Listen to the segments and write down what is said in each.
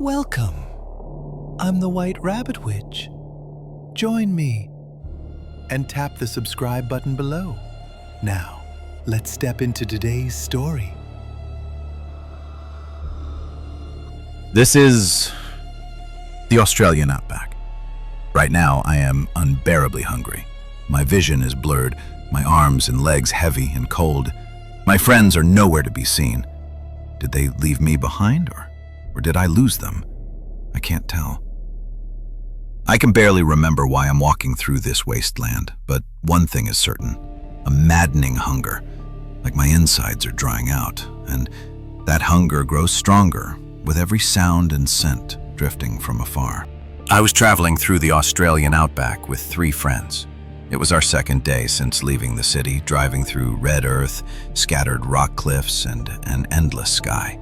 Welcome. I'm the White Rabbit Witch. Join me and tap the subscribe button below. Now, let's step into today's story. This is the Australian Outback. Right now, I am unbearably hungry. My vision is blurred, my arms and legs heavy and cold. My friends are nowhere to be seen. Did they leave me behind, or did I lose them? I can't tell. I can barely remember why I'm walking through this wasteland, but one thing is certain: a maddening hunger, like my insides are drying out, and that hunger grows stronger with every sound and scent drifting from afar. I was traveling through the Australian Outback with 3 friends. It was our second day since leaving the city, driving through red earth, scattered rock cliffs, and an endless sky.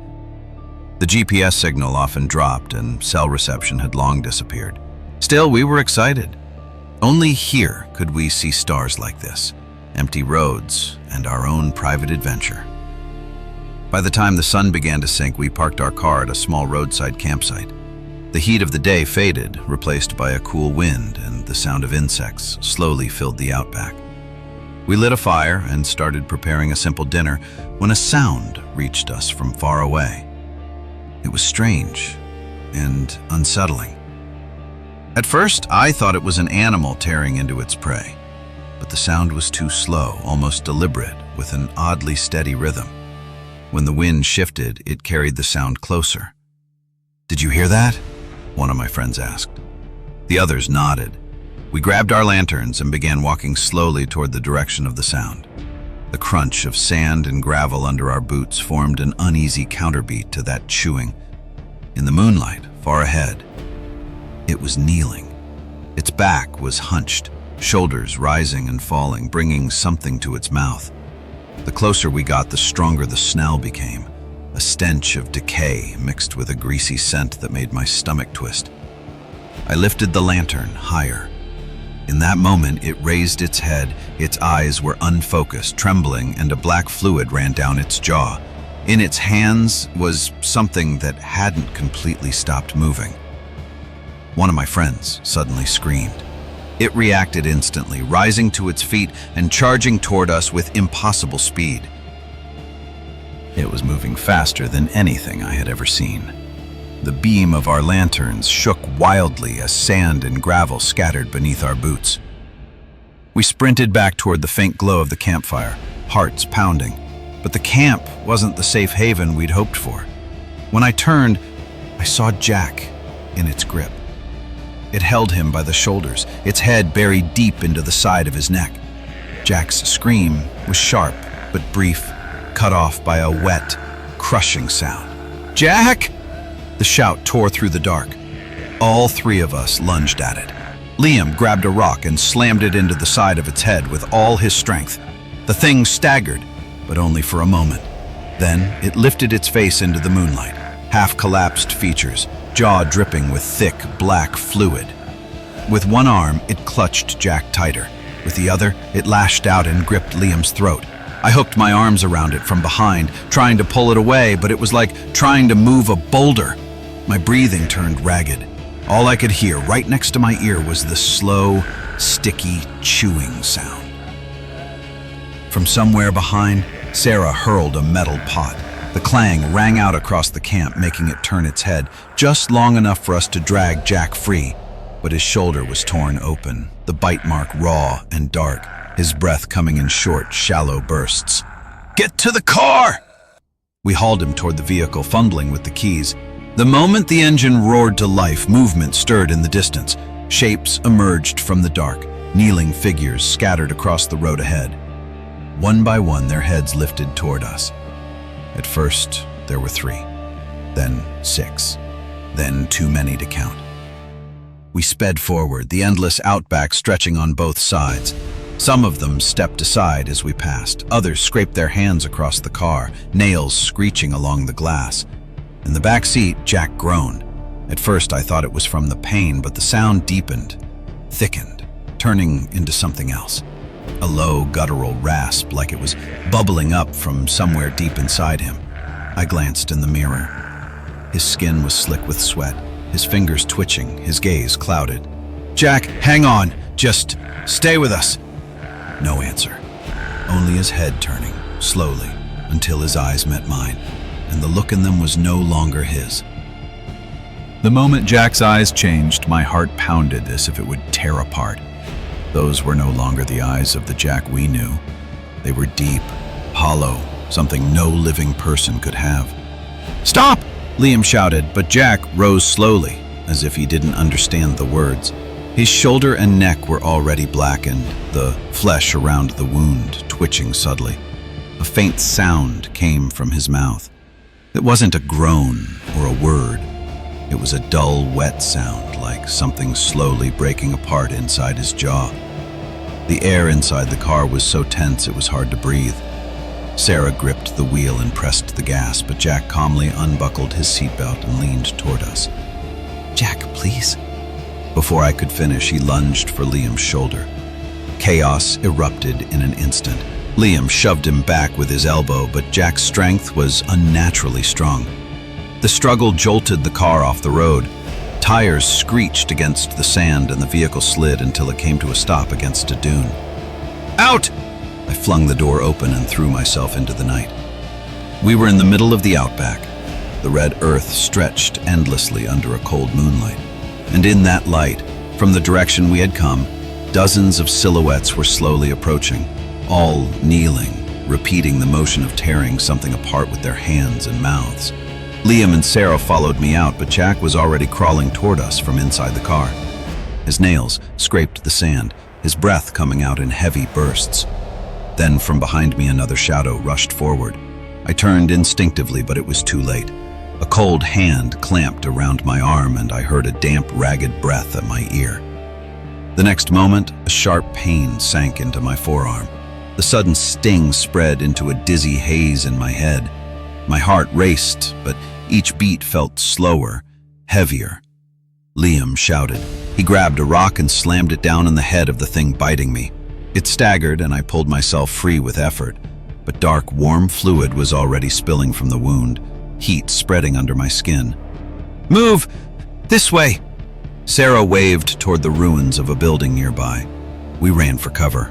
The GPS signal often dropped and cell reception had long disappeared. Still, we were excited. Only here could we see stars like this, empty roads, and our own private adventure. By the time the sun began to sink, we parked our car at a small roadside campsite. The heat of the day faded, replaced by a cool wind, and the sound of insects slowly filled the outback. We lit a fire and started preparing a simple dinner when a sound reached us from far away. It was strange and unsettling. At first, I thought it was an animal tearing into its prey, but the sound was too slow, almost deliberate, with an oddly steady rhythm. When the wind shifted, it carried the sound closer. "Did you hear that?" one of my friends asked. The others nodded. We grabbed our lanterns and began walking slowly toward the direction of the sound. The crunch of sand and gravel under our boots formed an uneasy counterbeat to that chewing. In the moonlight, far ahead, it was kneeling. Its back was hunched, shoulders rising and falling, bringing something to its mouth. The closer we got, the stronger the smell became, a stench of decay mixed with a greasy scent that made my stomach twist. I lifted the lantern higher. In that moment, it raised its head, its eyes were unfocused, trembling, and a black fluid ran down its jaw. In its hands was something that hadn't completely stopped moving. One of my friends suddenly screamed. It reacted instantly, rising to its feet and charging toward us with impossible speed. It was moving faster than anything I had ever seen. The beam of our lanterns shook wildly as sand and gravel scattered beneath our boots. We sprinted back toward the faint glow of the campfire, hearts pounding. But the camp wasn't the safe haven we'd hoped for. When I turned, I saw Jack in its grip. It held him by the shoulders, its head buried deep into the side of his neck. Jack's scream was sharp but brief, cut off by a wet, crushing sound. "Jack!" The shout tore through the dark. All 3 of us lunged at it. Liam grabbed a rock and slammed it into the side of its head with all his strength. The thing staggered, but only for a moment. Then it lifted its face into the moonlight, half-collapsed features, jaw dripping with thick, black fluid. With one arm, it clutched Jack tighter. With the other, it lashed out and gripped Liam's throat. I hooked my arms around it from behind, trying to pull it away, but it was like trying to move a boulder. My breathing turned ragged. All I could hear right next to my ear was the slow, sticky chewing sound. From somewhere behind, Sarah hurled a metal pot. The clang rang out across the camp, making it turn its head, just long enough for us to drag Jack free. But his shoulder was torn open, the bite mark raw and dark, his breath coming in short, shallow bursts. "Get to the car!" We hauled him toward the vehicle, fumbling with the keys. The moment the engine roared to life, movement stirred in the distance. Shapes emerged from the dark, kneeling figures scattered across the road ahead. One by one, their heads lifted toward us. At first, there were 3, then 6, then too many to count. We sped forward, the endless outback stretching on both sides. Some of them stepped aside as we passed. Others scraped their hands across the car, nails screeching along the glass. In the back seat, Jack groaned. At first, I thought it was from the pain, but the sound deepened, thickened, turning into something else. A low, guttural rasp, like it was bubbling up from somewhere deep inside him. I glanced in the mirror. His skin was slick with sweat, his fingers twitching, his gaze clouded. "Jack, hang on! Just stay with us!" No answer. Only his head turning, slowly, until his eyes met mine, and the look in them was no longer his. The moment Jack's eyes changed, my heart pounded as if it would tear apart. Those were no longer the eyes of the Jack we knew. They were deep, hollow, something no living person could have. "Stop!" Liam shouted, but Jack rose slowly, as if he didn't understand the words. His shoulder and neck were already blackened, the flesh around the wound twitching subtly. A faint sound came from his mouth. It wasn't a groan or a word. It was a dull, wet sound, like something slowly breaking apart inside his jaw. The air inside the car was so tense it was hard to breathe. Sarah gripped the wheel and pressed the gas, but Jack calmly unbuckled his seatbelt and leaned toward us. "Jack, please." Before I could finish, he lunged for Liam's shoulder. Chaos erupted in an instant. Liam shoved him back with his elbow, but Jack's strength was unnaturally strong. The struggle jolted the car off the road. Tires screeched against the sand and the vehicle slid until it came to a stop against a dune. "Out!" I flung the door open and threw myself into the night. We were in the middle of the outback. The red earth stretched endlessly under a cold moonlight. And in that light, from the direction we had come, dozens of silhouettes were slowly approaching, all kneeling, repeating the motion of tearing something apart with their hands and mouths. Liam and Sarah followed me out, but Jack was already crawling toward us from inside the car. His nails scraped the sand, his breath coming out in heavy bursts. Then from behind me another shadow rushed forward. I turned instinctively, but it was too late. A cold hand clamped around my arm and I heard a damp, ragged breath at my ear. The next moment, a sharp pain sank into my forearm. The sudden sting spread into a dizzy haze in my head. My heart raced, but each beat felt slower, heavier. Liam shouted. He grabbed a rock and slammed it down on the head of the thing biting me. It staggered and I pulled myself free with effort, but dark, warm fluid was already spilling from the wound, heat spreading under my skin. "Move! This way!" Sarah waved toward the ruins of a building nearby. We ran for cover.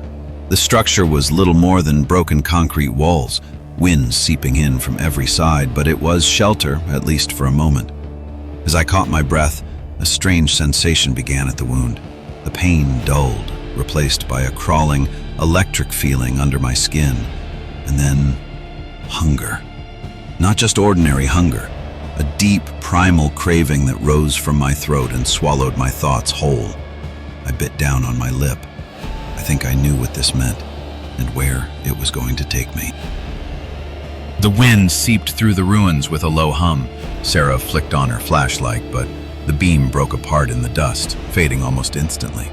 The structure was little more than broken concrete walls, wind seeping in from every side, but it was shelter, at least for a moment. As I caught my breath, a strange sensation began at the wound. The pain dulled, replaced by a crawling, electric feeling under my skin. And then, hunger. Not just ordinary hunger, a deep, primal craving that rose from my throat and swallowed my thoughts whole. I bit down on my lip. I think I knew what this meant, and where it was going to take me. The wind seeped through the ruins with a low hum. Sarah flicked on her flashlight, but the beam broke apart in the dust, fading almost instantly.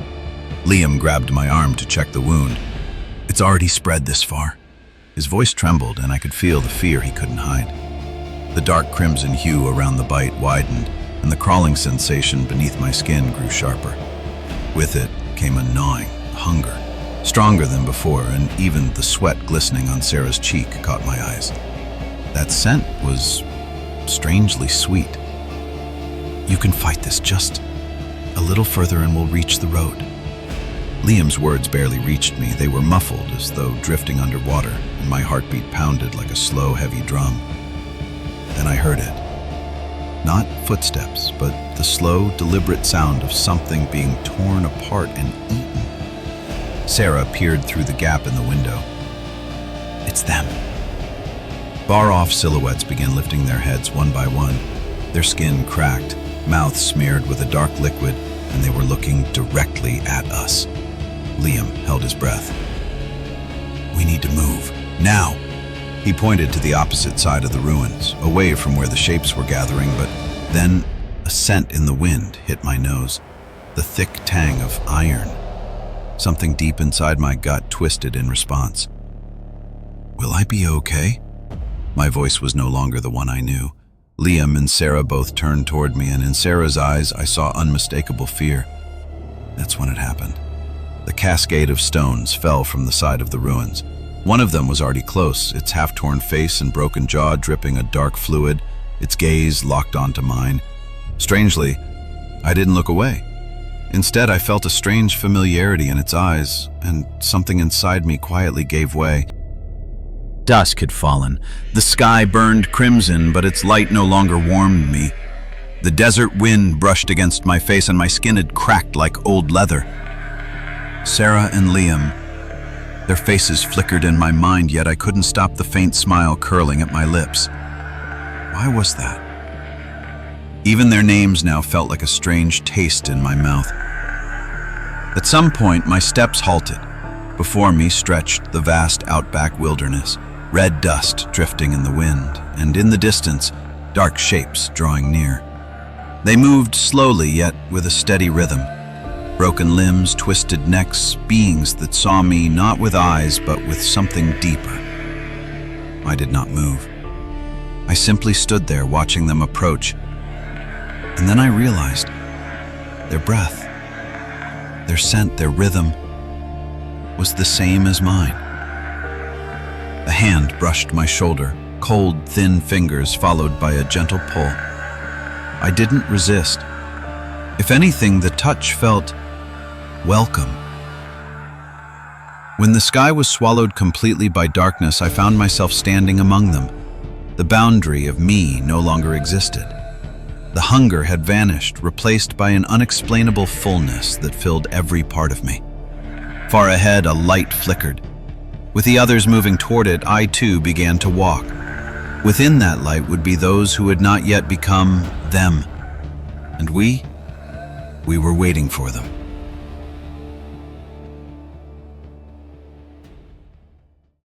Liam grabbed my arm to check the wound. "It's already spread this far." His voice trembled, and I could feel the fear he couldn't hide. The dark crimson hue around the bite widened, and the crawling sensation beneath my skin grew sharper. With it came a gnawing hunger, stronger than before, and even the sweat glistening on Sarah's cheek caught my eyes. That scent was strangely sweet. "You can fight this just a little further and we'll reach the road." Liam's words barely reached me. They were muffled as though drifting underwater, and my heartbeat pounded like a slow, heavy drum. Then I heard it. Not footsteps, but the slow, deliberate sound of something being torn apart and eaten. Sarah peered through the gap in the window. "It's them." Far-off silhouettes began lifting their heads one by one. Their skin cracked, mouths smeared with a dark liquid, and they were looking directly at us. Liam held his breath. "We need to move, now." He pointed to the opposite side of the ruins, away from where the shapes were gathering, but then a scent in the wind hit my nose, the thick tang of iron. Something deep inside my gut twisted in response. "Will I be okay?" My voice was no longer the one I knew. Liam and Sarah both turned toward me, and in Sarah's eyes I saw unmistakable fear. That's when it happened. The cascade of stones fell from the side of the ruins. One of them was already close, its half-torn face and broken jaw dripping a dark fluid, its gaze locked onto mine. Strangely, I didn't look away. Instead, I felt a strange familiarity in its eyes, and something inside me quietly gave way. Dusk had fallen. The sky burned crimson, but its light no longer warmed me. The desert wind brushed against my face, and my skin had cracked like old leather. Sarah and Liam, their faces flickered in my mind, yet I couldn't stop the faint smile curling at my lips. Why was that? Even their names now felt like a strange taste in my mouth. At some point, my steps halted. Before me stretched the vast outback wilderness, red dust drifting in the wind, and in the distance, dark shapes drawing near. They moved slowly, yet with a steady rhythm. Broken limbs, twisted necks, beings that saw me not with eyes, but with something deeper. I did not move. I simply stood there watching them approach. And then I realized their breath, their scent, their rhythm was the same as mine. A hand brushed my shoulder, cold, thin fingers followed by a gentle pull. I didn't resist. If anything, the touch felt welcome. When the sky was swallowed completely by darkness, I found myself standing among them. The boundary of me no longer existed. The hunger had vanished, replaced by an unexplainable fullness that filled every part of me. Far ahead, a light flickered. With the others moving toward it, I too began to walk. Within that light would be those who had not yet become them. And we were waiting for them.